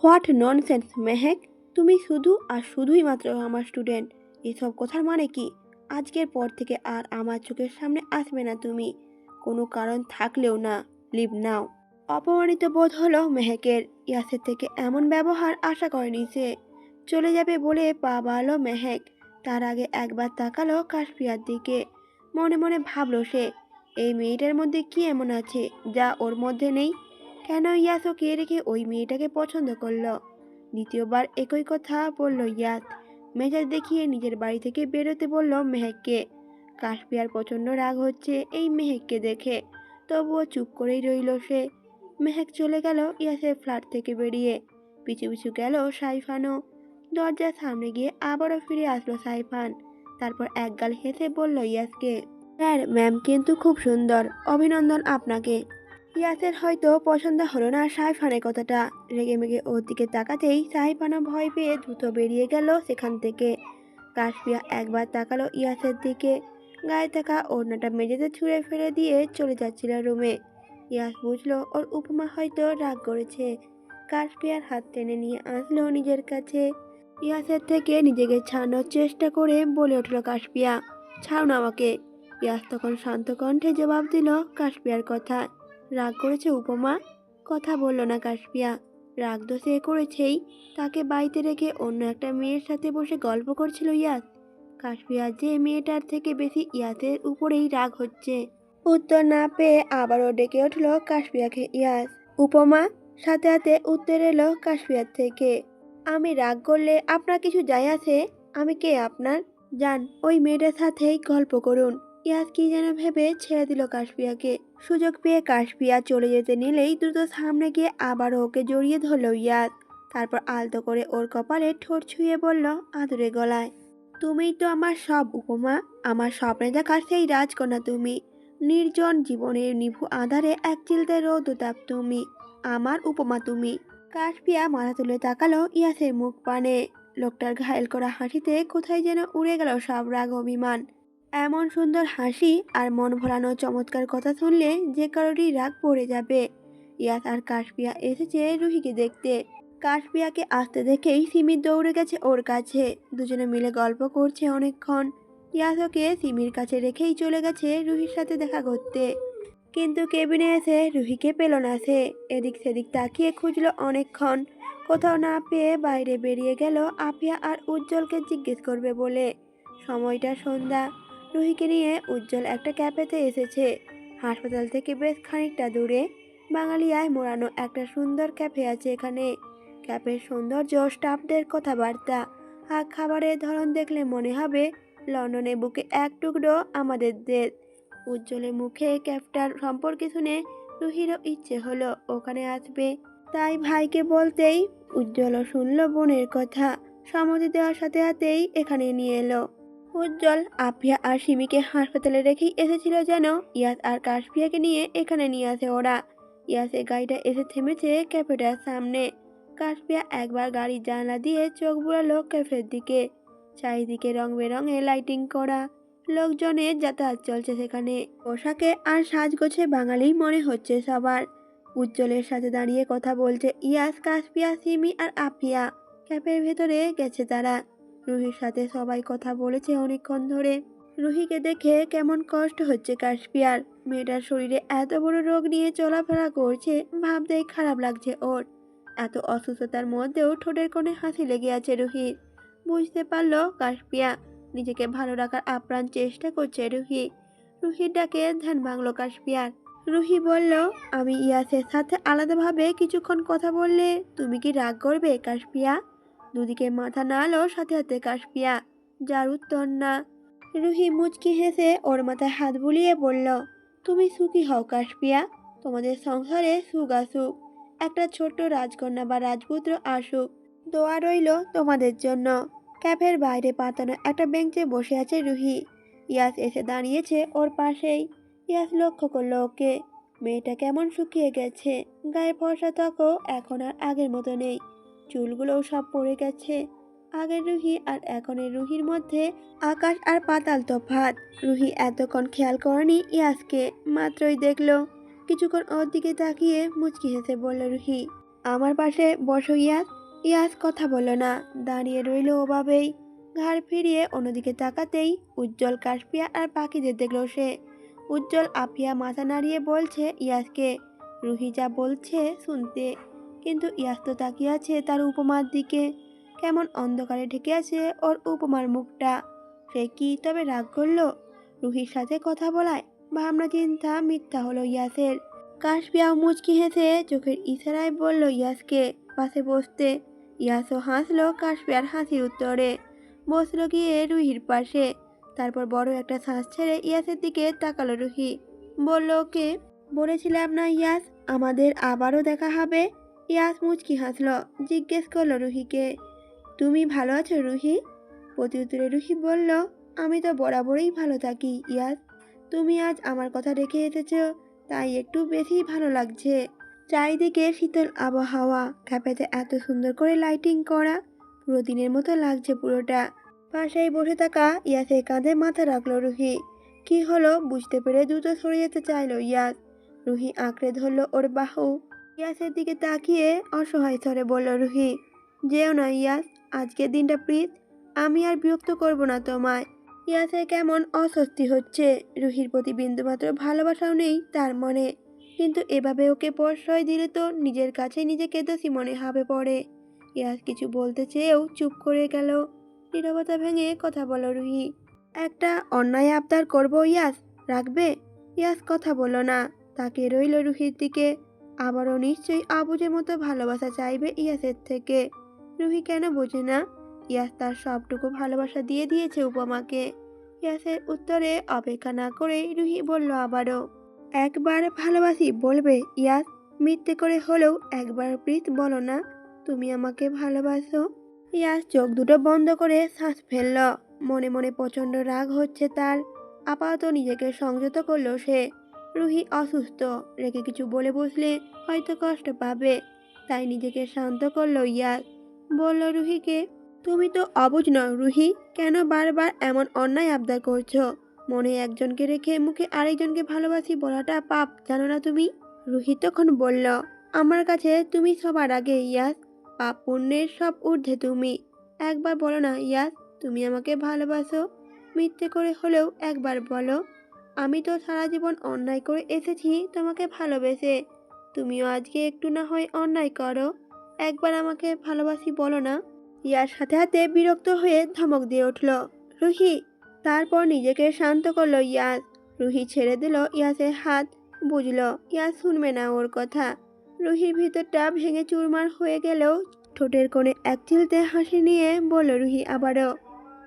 What nonsense Mehak, তুমি শুধু আর শুধুই মাত্র আমার স্টুডেন্ট। এসব কথার মানে কি? আজকের পর থেকে আর আমার চোখের সামনে আসবে না তুমি, কোনো কারণ থাকলেও না। লিভ নাও। অপমানিত বোধ হলো মেহেকের। ইয়াসের থেকে এমন ব্যবহার আশা করেনি সে। চলে যাবে বলে পা বাড়ালো মেহেক। তার আগে একবার তাকালো কাশফিয়ার দিকে। মনে মনে ভাবলো সে, এই মেয়েটার মধ্যে কি এমন আছে যা ওর মধ্যে নেই? কেন ইয়াস ওকে রেখে ওই মেয়েটাকে পছন্দ করলো? দ্বিতীয়বার একই কথা বলল ইয়াস। মেজাজ দেখিয়ে নিজের বাড়ি থেকে বেরোতে বলল মেহেককে। কাশফিয়ার প্রচণ্ড রাগ হচ্ছে এই মেহেককে দেখে, তবুও চুপ করেই রইল সে। মেহেক চলে গেল ইয়াসের ফ্ল্যাট থেকে বেরিয়ে। পিছু পিছু গেল সাইফানও। দরজার সামনে গিয়ে আবারও ফিরে আসলো সাইফান। তারপর একগাল হেসে বলল ইয়াসকে, স্যার ম্যাম কিন্তু খুব সুন্দর, অভিনন্দন আপনাকে। ইয়াসের হয়তো পছন্দ হলো না সাইফানের কথাটা। রেগে মেগে ওর দিকে তাকাতেই সাইফানও ভয় পেয়ে দ্রুত বেরিয়ে গেল সেখান থেকে। কাশফিয়া একবার তাকালো ইয়াসের দিকে। গায়ে থাকা ওড়নাটা মেঝেতে ছুঁড়ে ফেলে দিয়ে চলে যাচ্ছিল রুমে। ইয়াস বুঝলো ওর উপমা হয়তো রাগ করেছে। কাশফিয়ার হাত টেনে নিয়ে আসলো নিজের কাছে। ইয়াসের থেকে নিজেকে ছাড়ানোর চেষ্টা করে বলে উঠল কাশফিয়া, ছাড়ো না আমাকে। ইয়াস তখন শান্ত কণ্ঠে জবাব দিল কাশফিয়ার কথা। রাগ করেছে উপমা? কথা বলল না কাশফিয়া। রাগ তো সে করেছেই, তাকে বাড়িতে রেখে অন্য একটা মেয়ের সাথে বসে গল্প করছিল ইয়াস। কাশফিয়া যে মেয়েটার থেকে বেশি ইয়াসের উপরেই রাগ হচ্ছে। উত্তর না পেয়ে আবারও ডেকে উঠল কাশফিয়াকে ইয়াস। উপমা? সাথে সাথে উত্তর এলো কাশফিয়ার থেকে, আমি রাগ করলে আপনার কিছু যায় আসে? আমি কে আপনার? যান ওই মেয়েটার সাথেই গল্প করুন। ইয়াস কি যেন ভেবে ছেড়ে দিল কাশফিয়াকে। সুযোগ পেয়ে কাশফিয়া চলে যেতে নিলেই দ্রুত সামনে গিয়ে আবারও ওকে জড়িয়ে ধরল ইয়াস। তারপর আলতো করে ওর কপালে ঠোঁট ছুঁয়ে বলল আদুরে গলায়, তুমিই তো আমার সব উপমা। আমার স্বপ্নে দেখা সেই রাজকন্যা তুমি। নির্জন জীবনের নিভু আধারে এক চিলতে রৌদ্রতাপ তুমি। আমার উপমা তুমি। কাশফিয়া মাথা তুলে তাকালো ইয়াসের মুখ পানে। লোকটার ঘায়েল করা হাসিতে কোথায় যেন উড়ে গেল সব রাগ অভিমান। এমন সুন্দর হাসি আর মন ভোলানো চমৎকার কথা শুনলে যে কারোরই রাগ পড়ে যাবে। ইয়াস আর কাশফিয়া এসেছে রুহিকে দেখতে। কাশফিয়াকে আসতে দেখেই সিমি দৌড়ে গেছে ওর কাছে। দুজনে মিলে গল্প করছে অনেকক্ষণ। ইয়াস ওকে সিমির কাছে রেখেই চলে গেছে রুহির সাথে দেখা করতে। কিন্তু কেবিনে এসে রুহিকে পেল না সে। এদিক সেদিক তাকিয়ে খুঁজলো অনেকক্ষণ। কোথাও না পেয়ে বাইরে বেরিয়ে গেল আফিয়া আর উজ্জ্বলকে জিজ্ঞেস করবে বলে। সময়টা সন্ধ্যা। রুহিকে নিয়ে উজ্জ্বল একটা ক্যাফেতে এসেছে। হাসপাতাল থেকে বেশ খানিকটা দূরে। বাঙালিয়ায় মোড়ানো একটা সুন্দর ক্যাফে আছে এখানে। ক্যাফের সৌন্দর্য, স্টাফদের কথাবার্তা আর খাবারের ধরন দেখলে মনে হবে লন্ডনে বুকে এক টুকরো আমাদের দেশ। উজ্জ্বলের মুখে ক্যাফটার সম্পর্কে শুনে রুহিরও ইচ্ছে হলো ওখানে আসবে। তাই ভাইকে বলতেই উজ্জ্বলও শুনল বোনের কথা। সম্মতি দেওয়ার সাথে সাথেই এখানে নিয়ে এলো। উজ্জ্বল আফিয়া আর সিমিকে হাসপাতালে রেখেই এসেছিল যেন ইয়াস আর কাশফিয়াকে নিয়ে এখানে নিয়ে আসে ওরা। ইয়াসের গাড়িটা এসে থেমেছে ক্যাফেটার সামনে। কাশফিয়া একবার গাড়ির জানলা দিয়ে চোখ বুলালো ক্যাফের দিকে। চারিদিকে রং বেরঙে লাইটিং করা। লোকজনের যাতায়াত চলছে সেখানে। পোশাকে আর সাজগোছে বাঙালি মনে হচ্ছে সবার। উজ্জ্বলের সাথে দাঁড়িয়ে কথা বলছে ইয়াস, কাশফিয়া, সিমি আর আফিয়া। ক্যাফের ভেতরে গেছে তারা। রুহির সাথে সবাই কথা বলেছে অনেকক্ষণ ধরে। রুহিকে দেখে কেমন কষ্ট হচ্ছে কাশফিয়ার। মেয়েটার শরীরে এত বড় রোগ নিয়ে চলাফেরা করছে, ভাবতেই খারাপ লাগছে ওর। এত অসুস্থতার মধ্যেও ঠোঁটের কোণে হাসি লেগে আছে রুহির। বুঝতে পারলো কাশফিয়া। নিজেকে ভালো রাখার আপ্রাণ চেষ্টা করছে রুহি। রুহির ডাকে ধ্যান ভাঙল কাশফিয়ার। রুহি বলল, আমি ইয়াসের সাথে আলাদাভাবে কিছুক্ষণ কথা বললে তুমি কি রাগ করবে কাশফিয়া? দুদিকে মাথা নাড়ল সাথে সাথে কাশফিয়া। যার উত্তর না। রুহি মুচকি হেসে ওর মাথায় হাত বুলিয়ে বলল, তুমি সুখী হও কাশফিয়া। তোমাদের সংসারে সুখ আসুক। একটা ছোট্ট রাজকন্যা বা রাজপুত্র আসুক। দোয়া রইল তোমাদের জন্য। ক্যাফের বাইরে পাতানো একটা বেঞ্চে বসে আছে রুহি। ইয়াস এসে দাঁড়িয়েছে ওর পাশেই। ইয়াস লক্ষ্য করলো ওকে। মেয়েটা কেমন শুকিয়ে গেছে। গায়ে ফর্সা ত্বকও এখন আর আগের মতো নেই। চুলগুলোও সব পড়ে গেছে। আগের রুহি আর এখনের রুহির মধ্যে আকাশ আর পাতাল তফাৎ। রুহি এতক্ষণ খেয়াল করেনি ইয়াসকে, মাত্রই দেখলো। কিছুক্ষণ ওর দিকে তাকিয়ে মুচকি হেসে বলল রুহি, আমার পাশে বসো ইয়াস। ইয়াস কথা বলল না, দাঁড়িয়ে রইল ওভাবেই। ঘাড় ফিরিয়ে অন্যদিকে তাকাতেই উজ্জ্বল, কাশপিয়া আর পাখিদের দেখল সে। উজ্জ্বল আপিয়া মাথা নাড়িয়ে বলছে ইয়াসকে রুহি যা বলছে শুনতে, কিন্তু ইয়াস তো তাকিয়ে আছে তার উপমার দিকে। কেমন অন্ধকারে ঢেকে আছে ওর উপমার মুখটা। সে কি তবে রাগ করলো রুহির সাথে কথা বলায়? ভাবনা চিন্তা মিথ্যা হলো ইয়াসের। কাশপিয়াও মুচকি হেসে চোখের ইশারায় বলল ইয়াসকে পাশে বসতে। ইয়াসও হাসলো কাশপিয়ার হাসির উত্তরে। বসলো গিয়ে রুহির পাশে। তারপর বড় একটা শ্বাস ছেড়ে ইয়াসের দিকে তাকালো রুহি। বলল, ওকে বলেছিলাম না ইয়াস, আমাদের আবারও দেখা হবে? ইয়াস মুচকি হাসলো, জিজ্ঞেস করলো রুহিকে, তুমি ভালো আছো রুহি? প্রত্যুত্তরে রুহি বলল, আমি তো বরাবরই ভালো থাকি ইয়াস, তুমি আজ আমার কথা রেখে এসেছো তাই একটু বেশি ভালো লাগছে। চারিদিকে শীতল আবহাওয়া, ক্যাফেতে এত সুন্দর করে লাইটিং করা, পুরো দিনের মতো লাগছে পুরোটা। পাশেই বসে থাকা ইয়াসের কাঁধে মাথা রাখলো রুহি। কি হলো বুঝতে পেরে দ্রুত সরে যেতে চাইলো ইয়াস। রুহি আঁকড়ে ধরলো ওর বাহু। ইয়াসের দিকে তাকিয়ে অসহায় স্বরে বলল রুহি, যেও না ইয়াস, আজকের দিনটা প্লিজ, আমি আর বিরক্ত করব না তোমায়। ইয়াসের কেমন অস্বস্তি হচ্ছে। রুহির প্রতি বিন্দুমাত্র ভালোবাসাও নেই তার মনে, কিন্তু এভাবে ওকে প্রশ্রয় দিলে তো নিজের কাছে নিজেকে দোষী মনে হবে পড়ে। ইয়াস কিছু বলতে চেয়েও চুপ করে গেল। নীরবতা ভেঙে কথা বলল রুহি, একটা অন্যায় আবদার করবো ইয়াস, রাখবে? ইয়াস কথা বলল না, তাকে রইল রুহির দিকে। আবারও নিশ্চয়ই আবুজের মতো ভালোবাসা চাইবে ইয়াসের থেকে। রুহি কেন বোঝে না? ইয়াস তার সবটুকু ভালোবাসা দিয়ে দিয়েছে উপমাকে। ইয়াসের উত্তরে অপেক্ষা না করেই রুহি বলল আবারও, একবার ভালোবাসি বলবে ইয়াস? মিথ্যে করে হলেও একবার প্লিজ বলো না তুমি আমাকে ভালোবাসো। ইয়াস চোখ দুটো বন্ধ করে শ্বাস ফেলল। মনে মনে প্রচণ্ড রাগ হচ্ছে তার। আপাতত নিজেকে সংযত করলো সে। রুহি অসুস্থ, রেখে কিছু বলে বসলে হয়তো কষ্ট পাবে, তাই নিজেকে শান্ত করলো ইয়াস। বলল রুহিকে, তুমি তো অবুঝ নও রুহি, কেন বারবার এমন অন্যায় আবদার করছো? মনে একজনকে রেখে মুখে আরেকজনকে ভালোবাসি বলাটা পাপ, জানো না তুমি? রুহি তখন বলল, আমার কাছে তুমি সবার আগে ইয়াস, পাপ পুণ্যের সব ঊর্ধ্বে তুমি। একবার বলো না ইয়াস, তুমি আমাকে ভালোবাসো? মিথ্যে করে হলেও একবার বলো। আমি তো সারা জীবন অন্যায় করে এসেছি তোমাকে ভালোবেসে, তুমিও আজকে একটু না হয় অন্যায় করো, একবার আমাকে ভালোবাসি বলো না। ইয়ার সাথে হাতে বিরক্ত হয়ে ধমক দিয়ে উঠল রুহি। তারপর নিজেকে শান্ত করলো ইয়াস। রুহি ছেড়ে দিল ইয়াসের হাত। বুঝলো ইয়াস শুনবে না ওর কথা। রুহির ভিতরটা ভেঙে চুরমার হয়ে গেলেও ঠোঁটের কোণে এক চিলতে হাসি নিয়ে বলল রুহি আবারও,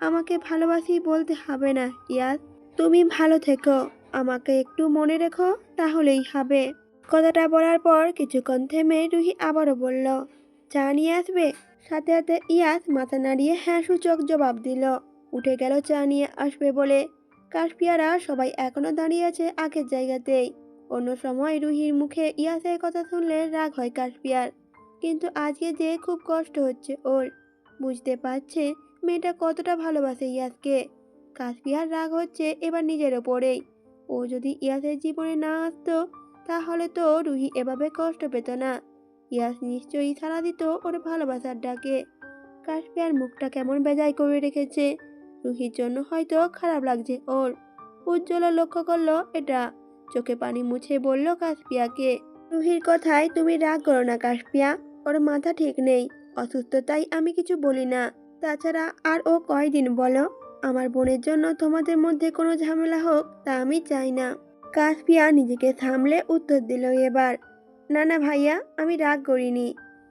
আমাকে ভালোবাসি বলতে হবে না ইয়াস, তুমি ভালো থেকো, আমাকে একটু মনে রেখো তাহলেই হবে। কথাটা বলার পর কিছুক্ষণ থেমে রুহি আবারও বলল, চা নিয়ে আসবে? সাথে সাথে ইয়াস মাথা নাড়িয়ে হ্যাঁ সূচক জবাব দিল। উঠে গেল চা নিয়ে আসবে বলে। কাশপিয়ারা সবাই এখনো দাঁড়িয়ে আছে আগের জায়গাতেই। অন্য সময় রুহির মুখে ইয়াসের কথা শুনলে রাগ হয় কাশপিয়ার, কিন্তু আজকে যে খুব কষ্ট হচ্ছে ওর। বুঝতে পারছে মেয়েটা কতটা ভালোবাসে ইয়াসকে। কাশপিয়ার রাগ হচ্ছে এবার নিজের ওপরেই। ও যদি ইয়াসের জীবনে না আসতো তাহলে তো রুহি এভাবে কষ্ট পেত না। ইয়াস নিশ্চয়ই সাড়া দিত ওর ভালোবাসার ডাকে। কাশপিয়ার মুখটা কেমন বেজায় করে রেখেছে। রুহির জন্য হয়তো খারাপ লাগছে ওর। উজ্জ্বল লক্ষ্য করলো এটা। চোখে পানি মুছে বলল কাশপিয়াকে, রুহির কথায় তুমি রাগ করো না কাশপিয়া, ওর মাথা ঠিক নেই, অসুস্থ তাই আমি কিছু বলি না। তাছাড়া আর ও কয়দিন বলো? আমার বোনের জন্য তোমাদের মধ্যে কোনো ঝামেলা হোক তা আমি চাই না। কাশপিয়া নিজেকে সামলে উত্তর দিল এবার, না না ভাইয়া, আমি রাগ করিনি।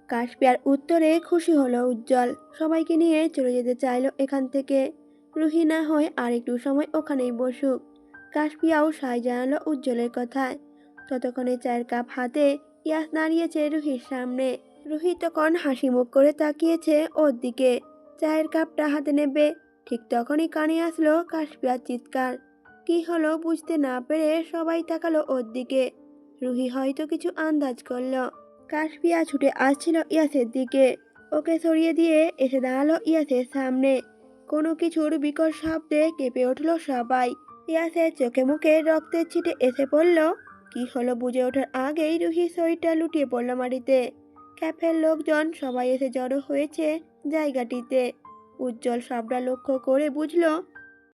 কাশপিয়ার উত্তরে খুশি হলো উজ্জ্বল। সবাইকে নিয়ে চলে যেতে চাইলো এখান থেকে। রুহি না হয় আর একটু সময় ওখানেই বসুক। কাশপিয়াও সায় জানালো উজ্জ্বলের কথায়। ততক্ষণে চায়ের কাপ হাতে ইয়াস দাঁড়িয়েছে রুহির সামনে। রুহি তখন হাসি মুখ করে তাকিয়েছে ওর দিকে। চায়ের কাপটা হাতে নেবে, ঠিক তখনই কানে আসলো কাশপিয়ার চিৎকার। কি হলো বুঝতে না পেরে সবাই তাকালো ওর দিকে। রুহি হয়তো কিছু আন্দাজ করলো। কাশপিয়া ছুটে আসছিল ইয়াসের দিকে। ওকে সরিয়ে দিয়ে এসে দাঁড়ালো ইয়াসের সামনে। কোনো কিছুর বিকট শব্দে কেঁপে উঠল সবাই। ইয়াসের চোখে মুখে রক্তের ছিটে এসে পড়ল। কি হলো বুঝে ওঠার আগেই রুহির শরীরটা লুটিয়ে পড়ল মাটিতে। ক্যাফের লোকজন সবাই এসে জড়ো হয়েছে জায়গাটিতে। উজ্জ্বল সবটা লক্ষ্য করে বুঝলো